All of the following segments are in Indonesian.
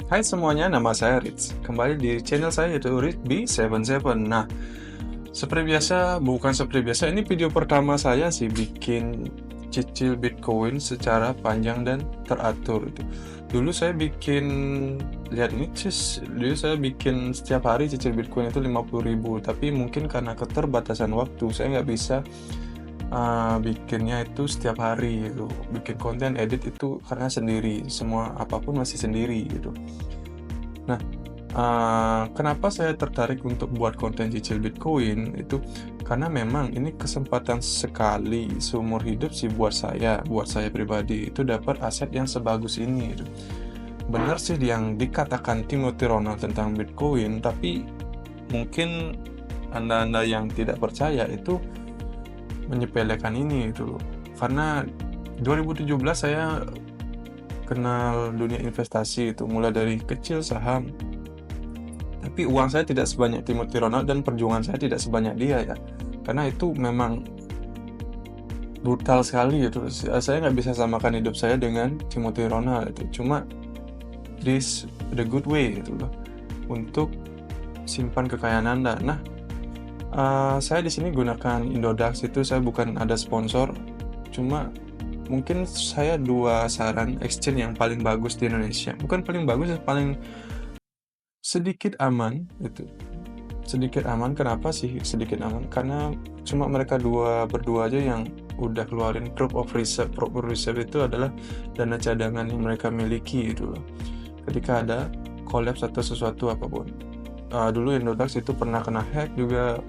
Hai semuanya, nama saya Rich. Kembali di channel saya yaitu Rich B77. Nah, seperti biasa, ini video pertama saya sih bikin cicil Bitcoin secara panjang dan teratur itu. Dulu saya bikin, lihat ini dulu saya bikin setiap hari cicil Bitcoin itu 50.000, tapi mungkin karena keterbatasan waktu, saya nggak bisa bikinnya itu setiap hari gitu. Bikin konten edit itu karena sendiri, semua apapun masih sendiri gitu. Nah, kenapa saya tertarik untuk buat konten cicil Bitcoin itu karena memang ini kesempatan sekali seumur hidup sih buat saya pribadi itu dapat aset yang sebagus ini gitu. Benar sih yang dikatakan Timothy Ronald tentang Bitcoin, tapi mungkin Anda-anda yang tidak percaya itu menyepelekan ini itu. Karena 2017 saya kenal dunia investasi itu mulai dari kecil saham. Tapi uang saya tidak sebanyak Timothy Ronald dan perjuangan saya tidak sebanyak dia ya. Karena itu memang brutal sekali gitu. Saya nggak bisa samakan hidup saya dengan Timothy Ronald itu. Cuma this the good way gitu loh. Untuk simpan kekayaan Anda. Nah, saya di sini gunakan Indodax itu, saya bukan ada sponsor. Cuma mungkin saya dua saran exchange yang paling bagus di Indonesia. Bukan paling bagus, paling sedikit aman itu. Sedikit aman, kenapa sih sedikit aman? Karena cuma mereka berdua aja yang udah keluarin proof of reserve. Proof of reserve itu adalah dana cadangan yang mereka miliki gitu loh. Ketika ada collapse atau sesuatu apapun. Dulu Indodax itu pernah kena hack juga,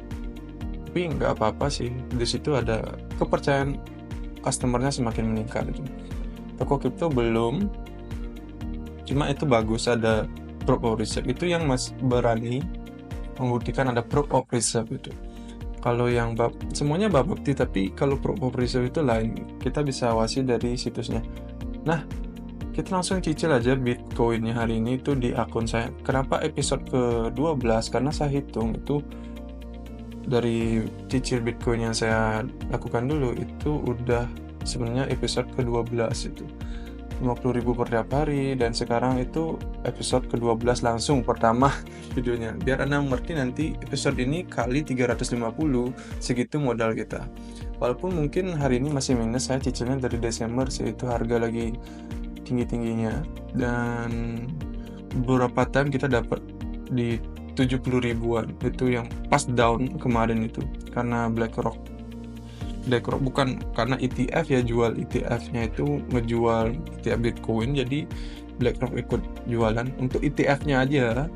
tapi nggak apa-apa sih. Di situ ada kepercayaan customernya semakin meningkat itu. Toko kripto belum, cuma itu bagus ada proof of reserve itu yang masih berani membuktikan ada proof of reserve itu. Kalau yang semuanya bukti, tapi kalau proof of reserve itu lain, kita bisa awasi dari situsnya. Nah, kita langsung cicil aja Bitcoinnya hari ini itu di akun saya. Kenapa episode ke-12? Karena saya hitung itu dari cicil Bitcoin yang saya lakukan dulu itu udah sebenarnya episode ke-12 itu 50.000 per tiap hari, dan sekarang itu episode ke-12 langsung pertama videonya. Biar Anda mengerti nanti episode ini kali 350, segitu modal kita. Walaupun mungkin hari ini masih minus, saya cicilnya dari Desember sih, itu harga lagi tinggi-tingginya. Dan beberapa time kita dapat di 70 ribuan, itu yang pas down kemarin itu. Karena BlackRock bukan karena ETF ya, jual ETF-nya itu ngejual ETF Bitcoin, jadi BlackRock ikut jualan untuk ETF-nya aja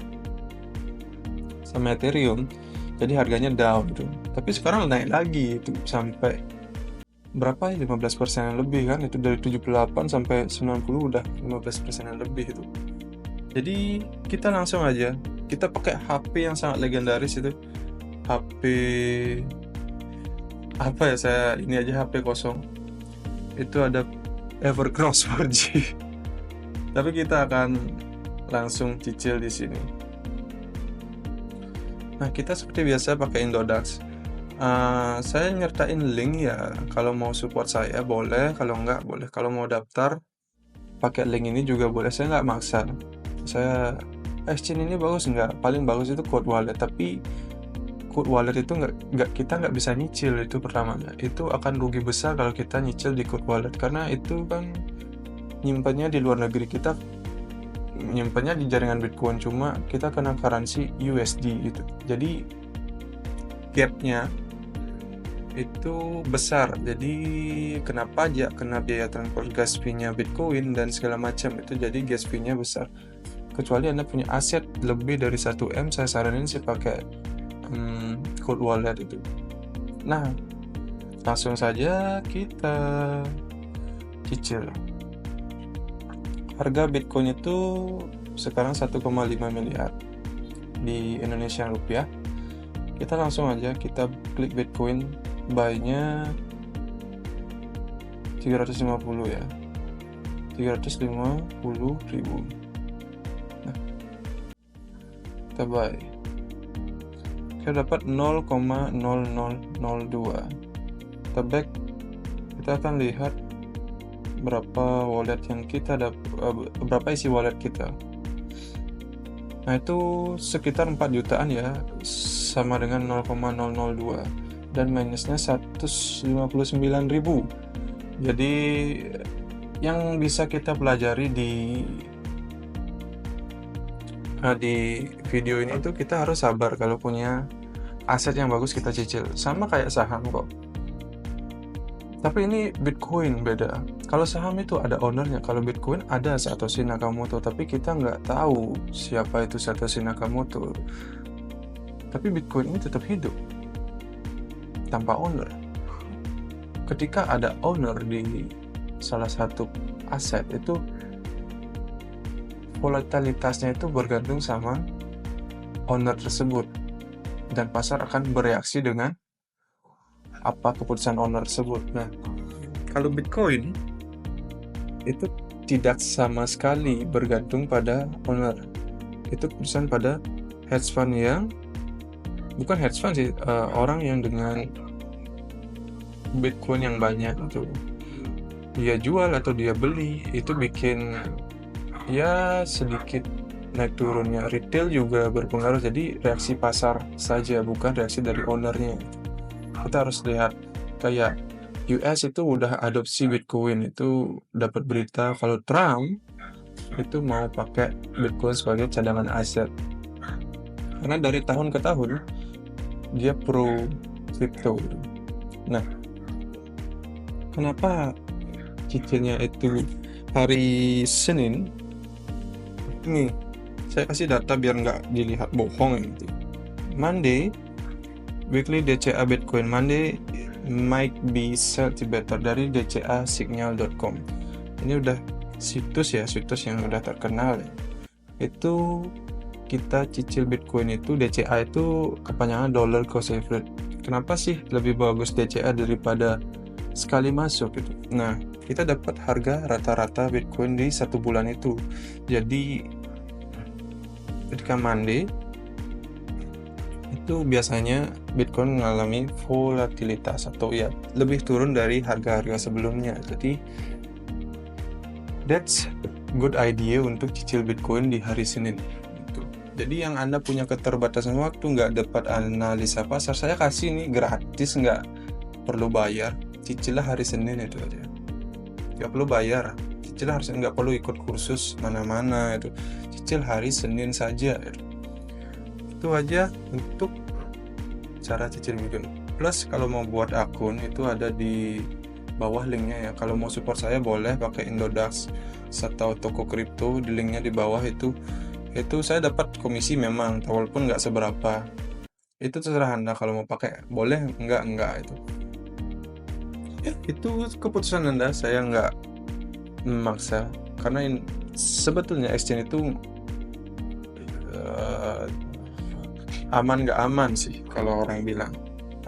sama Ethereum, jadi harganya down tuh. Tapi sekarang naik lagi itu sampai berapa ya, 15% lebih kan, itu dari 78 sampai 90 udah 15% lebih itu. Jadi kita langsung aja, kita pakai HP yang sangat legendaris itu, HP apa ya, saya ini aja HP kosong itu ada Evercross 4G. Tapi kita akan langsung cicil di sini. Nah, kita seperti biasa pakai Indodax. Saya nyertain link ya, kalau mau support saya boleh, kalau enggak boleh. Kalau mau daftar pakai link ini juga boleh, saya nggak maksa. Saya exchange ini bagus enggak? Paling bagus itu Code Wallet, tapi Code Wallet itu kita nggak bisa nyicil, itu pertama. Itu akan rugi besar kalau kita nyicil di Code Wallet, karena itu kan nyimpannya di luar negeri, kita nyimpannya di jaringan Bitcoin, cuma kita kena currency USD itu. Jadi gapnya itu besar, jadi kena pajak, kena biaya transfer gas fee-nya Bitcoin dan segala macam itu, jadi gas fee-nya besar. Kecuali Anda punya aset lebih dari 1M, saya saranin sih pakai Code Wallet itu. Nah, langsung saja kita cicil. Harga Bitcoin itu sekarang 1,5 miliar di Indonesia rupiah. Kita langsung aja kita klik Bitcoin, buy-nya 350 ya, 350 ribu. Nah, kita buy, kita dapat 0,0002. Kita back, kita akan lihat berapa wallet yang kita berapa isi wallet kita. Nah, itu sekitar 4 jutaan ya, sama dengan 0,002, dan minusnya 159.000. Jadi yang bisa kita pelajari di video ini itu kita harus sabar kalau punya aset yang bagus kita cicil. Sama kayak saham kok. Tapi ini Bitcoin beda. Kalau saham itu ada ownernya, kalau Bitcoin ada Satoshi Nakamoto, tapi kita nggak tahu siapa itu Satoshi Nakamoto. Tapi Bitcoin ini tetap hidup tanpa owner. Ketika ada owner di salah satu aset, itu volatilitasnya itu bergantung sama owner tersebut, dan pasar akan bereaksi dengan apa keputusan owner tersebut. Nah, kalau Bitcoin itu tidak sama sekali bergantung pada owner. Itu keputusan pada hedge fund yang bukan hedge fund sih, orang yang dengan Bitcoin yang banyak itu dia jual atau dia beli, itu bikin ya sedikit naik turunnya. Retail juga berpengaruh, jadi reaksi pasar saja, bukan reaksi dari ownernya. Kita harus lihat kayak US itu udah adopsi Bitcoin, itu dapat berita kalau Trump itu mau pakai Bitcoin sebagai cadangan aset, karena dari tahun ke tahun dia pro crypto. Nah, kenapa cicilnya itu hari Senin? Nih, saya kasih data biar nggak dilihat bohong gitu. Monday, weekly DCA Bitcoin Monday might be slightly better dari dcasignal.com. Ini udah situs yang udah terkenal ya. Itu kita cicil Bitcoin itu, DCA itu kepanjangan dollar cost average. Kenapa sih lebih bagus DCA daripada sekali masuk gitu? Nah, kita dapat harga rata-rata Bitcoin di 1 bulan itu. Jadi ketika Monday itu biasanya Bitcoin mengalami volatilitas atau ya lebih turun dari harga-harga sebelumnya. Jadi that's good idea untuk cicil Bitcoin di hari Senin gitu. Jadi yang Anda punya keterbatasan waktu, nggak dapat analisa pasar, saya kasih nih gratis, nggak perlu bayar. Cicillah hari Senin itu aja, nggak perlu bayar. Cicil harus, nggak perlu ikut kursus mana-mana itu, cicil hari Senin saja itu aja untuk cara cicil Bitcoin. Plus kalau mau buat akun itu ada di bawah linknya ya. Kalau mau support saya boleh pakai Indodax atau toko kripto, di linknya di bawah itu saya dapat komisi memang, walaupun nggak seberapa. Itu terserah Anda, kalau mau pakai boleh, enggak itu. Ya, itu keputusan Anda, saya nggak memaksa, karena sebetulnya exchange itu aman nggak aman sih, kalau orang bilang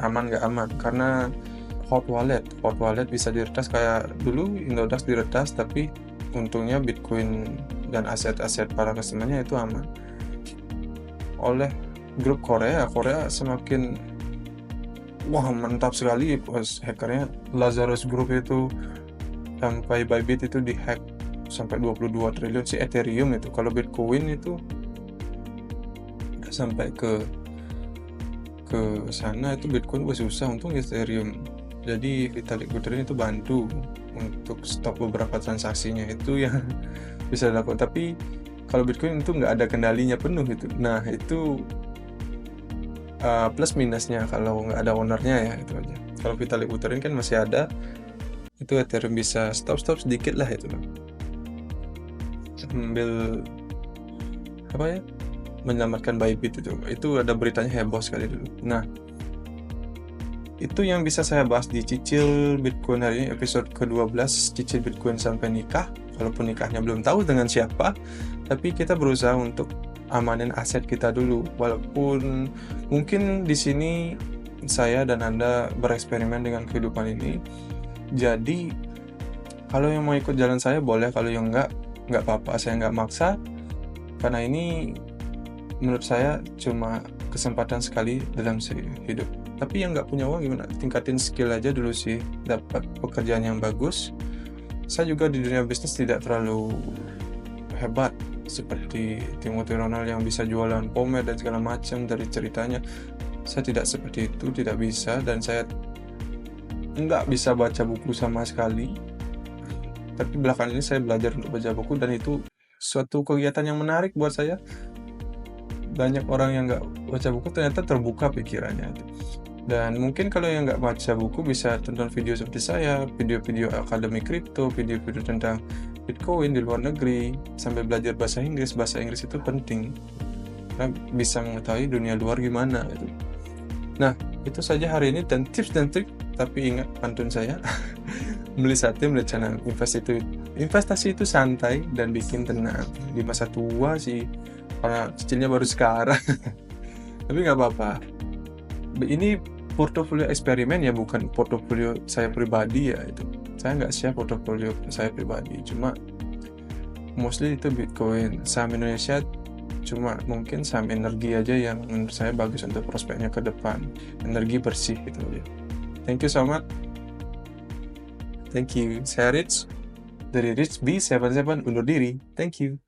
aman nggak aman, karena hot wallet bisa diretas. Kayak dulu Indodax diretas, tapi untungnya Bitcoin dan aset-aset para customer-nya itu aman. Oleh grup Korea semakin wah mantap sekali pas hackernya. Lazarus Group itu sampai Bybit itu dihack sampai 22 triliun si Ethereum itu. Kalau Bitcoin itu udah sampai ke sana, itu Bitcoin susah, untung Ethereum. Jadi Vitalik Buterin itu bantu untuk stop beberapa transaksinya, itu yang bisa dilakukan. Tapi kalau Bitcoin itu nggak ada kendalinya penuh itu. Nah, itu plus minusnya kalau nggak ada ownernya ya, itu aja. Kalau Vitalik Buterin kan masih ada, itu Ethereum bisa stop sedikit lah itu, sambil apa ya, menyelamatkan Bybit itu ada beritanya heboh sekali dulu. Nah, itu yang bisa saya bahas di Cicil Bitcoin hari ini, episode ke-12, Cicil Bitcoin sampai nikah. Walaupun nikahnya belum tahu dengan siapa, tapi kita berusaha untuk amanin aset kita dulu. Walaupun mungkin di sini saya dan Anda bereksperimen dengan kehidupan ini. Jadi kalau yang mau ikut jalan saya boleh, kalau yang nggak apa-apa, saya nggak maksa. Karena ini menurut saya cuma kesempatan sekali dalam hidup. Tapi yang nggak punya uang gimana? Tingkatin skill aja dulu sih, dapat pekerjaan yang bagus. Saya juga di dunia bisnis tidak terlalu hebat, seperti Timothy Ronald yang bisa jualan pomer dan segala macam dari ceritanya. Saya tidak seperti itu, tidak bisa, dan saya nggak bisa baca buku sama sekali. Tapi belakangan ini saya belajar untuk baca buku, dan itu suatu kegiatan yang menarik buat saya. Banyak orang yang nggak baca buku ternyata terbuka pikirannya. Dan mungkin kalau yang nggak baca buku bisa tonton video seperti saya, video-video akademi kripto, video-video tentang Bitcoin di luar negeri, sambil belajar bahasa Inggris. Bahasa Inggris itu penting, karena bisa mengetahui dunia luar gimana gitu. Nah, itu saja hari ini, dan tips dan trik. Tapi ingat pantun saya, beli sate melihat canang. Investasi itu santai dan bikin tenang. Di masa tua sih, karena cicilnya baru sekarang. Tapi nggak apa-apa. Ini portofolio eksperimen ya, bukan portofolio saya pribadi ya itu. Saya nggak share portofolio saya pribadi, cuma mostly itu Bitcoin. Saham Indonesia cuma mungkin saham energi aja yang menurut saya bagus untuk prospeknya ke depan. Energi bersih gitu ya. Thank you so much. Thank you. Saya Rich dari Rich B77 undur diri. Thank you.